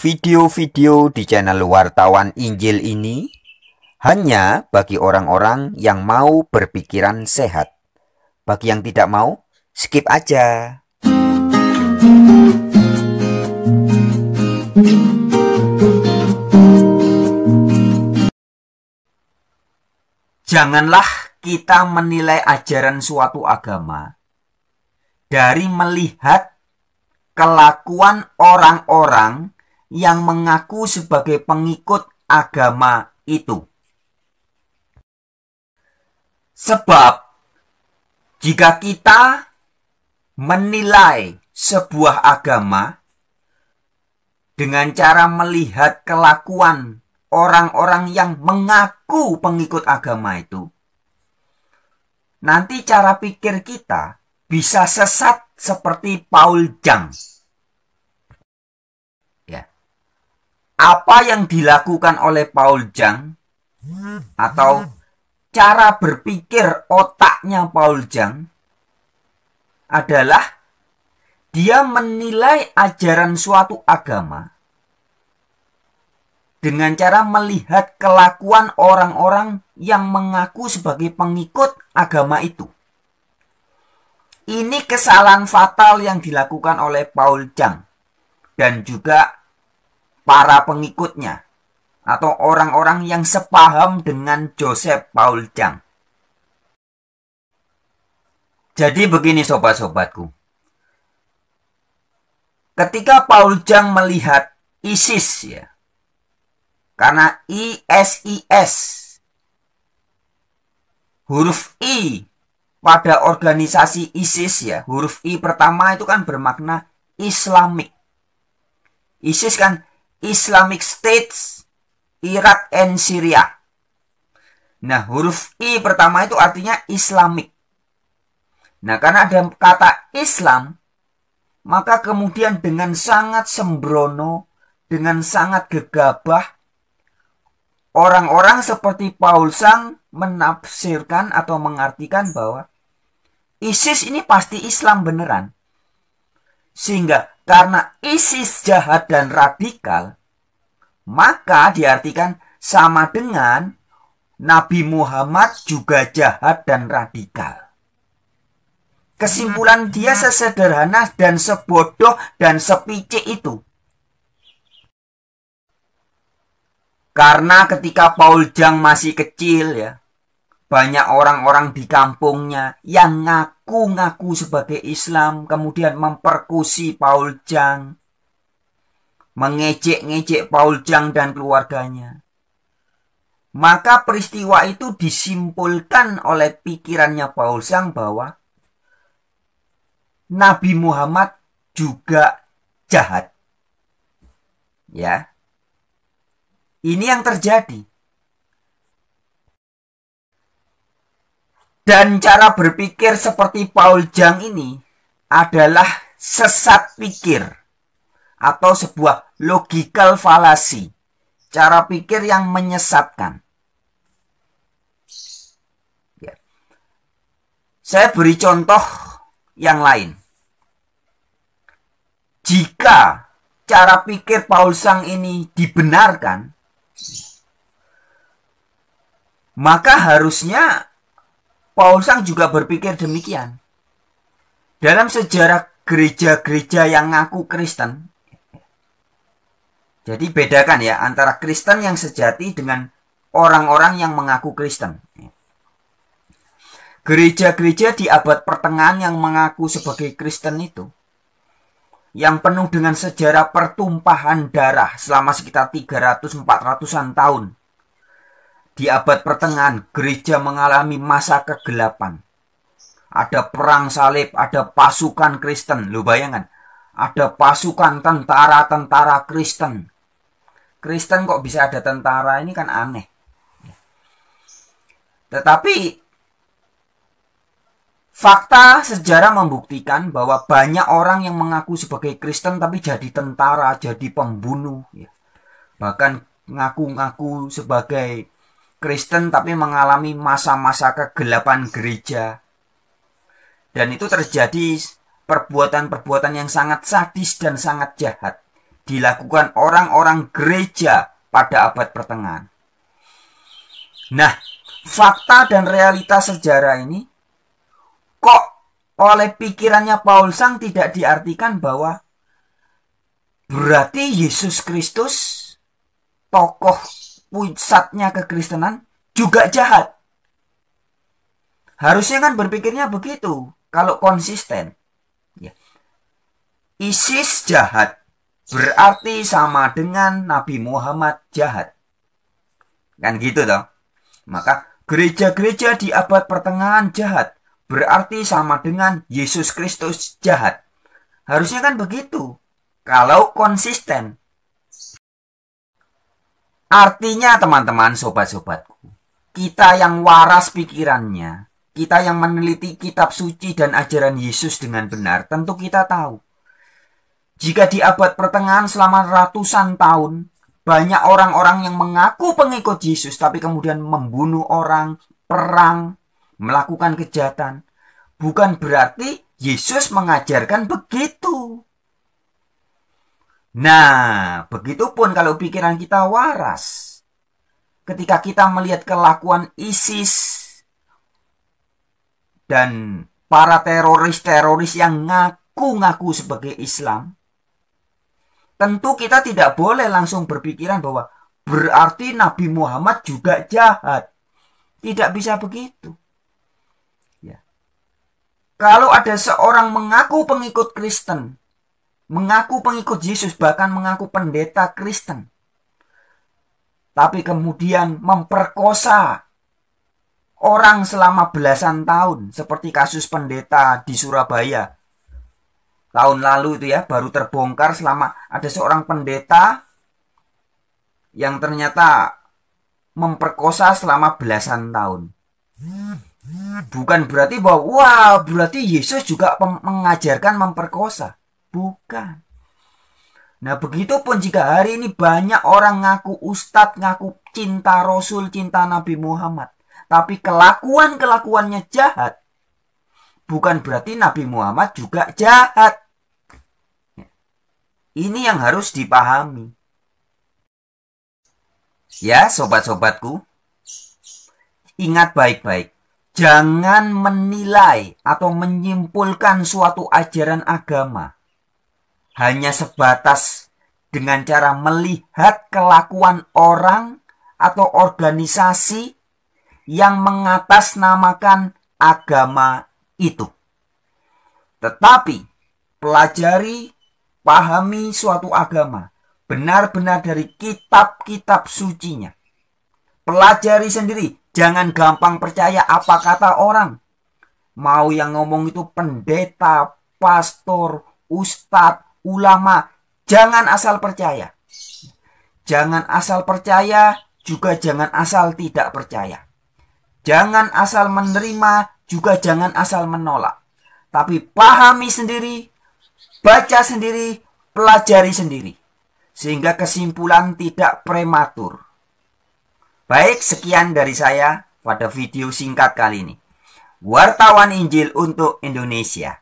Video-video di channel Wartawan Injil ini hanya bagi orang-orang yang mau berpikiran sehat. Bagi yang tidak mau, skip aja. Janganlah kita menilai ajaran suatu agama dari melihat kelakuan orang-orang yang mengaku sebagai pengikut agama itu. Sebab jika kita menilai sebuah agama dengan cara melihat kelakuan orang-orang yang mengaku pengikut agama itu, nanti cara pikir kita bisa sesat seperti Paul Jang. Ya. Apa yang dilakukan oleh Paul Jang atau cara berpikir otaknya Paul Jang adalah dia menilai ajaran suatu agama dengan cara melihat kelakuan orang-orang yang mengaku sebagai pengikut agama itu. Ini kesalahan fatal yang dilakukan oleh Paul Jang dan juga para pengikutnya atau orang-orang yang sepaham dengan Joseph Paul Jang. Jadi begini sobat-sobatku. Ketika Paul Jang melihat ISIS ya, karena ISIS, huruf I pada organisasi ISIS ya, huruf I pertama itu kan bermakna Islamic. ISIS kan Islamic States, Irak and Syria. Nah, huruf I pertama itu artinya Islamic. Nah, karena ada kata Islam, maka kemudian dengan sangat sembrono, dengan sangat gegabah, orang-orang seperti Paul Jang menafsirkan atau mengartikan bahwa ISIS ini pasti Islam beneran. Sehingga karena ISIS jahat dan radikal, maka diartikan sama dengan Nabi Muhammad juga jahat dan radikal. Kesimpulan dia sesederhana dan sebodoh dan sepicik itu. Karena ketika Paul Jang masih kecil ya, banyak orang-orang di kampungnya yang ngaku-ngaku sebagai Islam, kemudian memperkusi Paul Jang, mengejek-ngejek Paul Jang dan keluarganya. Maka peristiwa itu disimpulkan oleh pikirannya Paul Jang bahwa Nabi Muhammad juga jahat. Ya. Ini yang terjadi. Dan cara berpikir seperti Paul Jang ini adalah sesat pikir atau sebuah logical fallacy. Cara pikir yang menyesatkan. Ya. Saya beri contoh yang lain. Jika cara pikir Paul Jang ini dibenarkan, maka harusnya Paul Jang juga berpikir demikian. Dalam sejarah gereja-gereja yang ngaku Kristen, jadi bedakan ya antara Kristen yang sejati dengan orang-orang yang mengaku Kristen. Gereja-gereja di abad pertengahan yang mengaku sebagai Kristen itu, yang penuh dengan sejarah pertumpahan darah selama sekitar 300-400an tahun. Di abad pertengahan, gereja mengalami masa kegelapan. Ada perang salib, ada pasukan Kristen. Lu bayangkan, ada pasukan tentara-tentara Kristen. Kristen kok bisa ada tentara, ini kan aneh. Tetapi fakta sejarah membuktikan bahwa banyak orang yang mengaku sebagai Kristen tapi jadi tentara, jadi pembunuh. Ya. Bahkan ngaku-ngaku sebagai Kristen tapi mengalami masa-masa kegelapan gereja. Dan itu terjadi perbuatan-perbuatan yang sangat sadis dan sangat jahat dilakukan orang-orang gereja pada abad pertengahan. Nah, fakta dan realitas sejarah ini kok oleh pikirannya Paul Sang tidak diartikan bahwa berarti Yesus Kristus, tokoh pusatnya kekristenan, juga jahat. Harusnya kan berpikirnya begitu kalau konsisten. Ya. ISIS jahat berarti sama dengan Nabi Muhammad jahat. Kan gitu toh. Maka gereja-gereja di abad pertengahan jahat berarti sama dengan Yesus Kristus jahat. Harusnya kan begitu kalau konsisten. Artinya teman-teman, sobat-sobatku, kita yang waras pikirannya, kita yang meneliti kitab suci dan ajaran Yesus dengan benar, tentu kita tahu jika di abad pertengahan selama ratusan tahun banyak orang-orang yang mengaku pengikut Yesus tapi kemudian membunuh orang, perang, melakukan kejahatan, bukan berarti Yesus mengajarkan begitu. Nah, begitupun kalau pikiran kita waras. Ketika kita melihat kelakuan ISIS dan para teroris-teroris yang ngaku-ngaku sebagai Islam, tentu kita tidak boleh langsung berpikiran bahwa berarti Nabi Muhammad juga jahat. Tidak bisa begitu. Ya. Kalau ada seorang mengaku pengikut Kristen, mengaku pengikut Yesus, bahkan mengaku pendeta Kristen, tapi kemudian memperkosa orang selama belasan tahun, seperti kasus pendeta di Surabaya tahun lalu itu ya, baru terbongkar selama ada seorang pendeta yang ternyata memperkosa selama belasan tahun. Bukan berarti bahwa wah, berarti Yesus juga mengajarkan memperkosa. Bukan. Nah, begitupun jika hari ini banyak orang ngaku ustadz, ngaku cinta Rasul, cinta Nabi Muhammad, tapi kelakuan-kelakuannya jahat, bukan berarti Nabi Muhammad juga jahat. Ini yang harus dipahami. Ya, sobat-sobatku, ingat baik-baik. Jangan menilai atau menyimpulkan suatu ajaran agama hanya sebatas dengan cara melihat kelakuan orang atau organisasi yang mengatasnamakan agama itu. Tetapi pelajari, pahami suatu agama benar-benar dari kitab-kitab sucinya. Pelajari sendiri, jangan gampang percaya apa kata orang. Mau yang ngomong itu pendeta, pastor, ustadz, ulama, jangan asal percaya. Jangan asal percaya, juga jangan asal tidak percaya. Jangan asal menerima, juga jangan asal menolak. Tapi pahami sendiri, baca sendiri, pelajari sendiri. Sehingga kesimpulan tidak prematur. Baik, sekian dari saya pada video singkat kali ini. Wartawan Injil untuk Indonesia.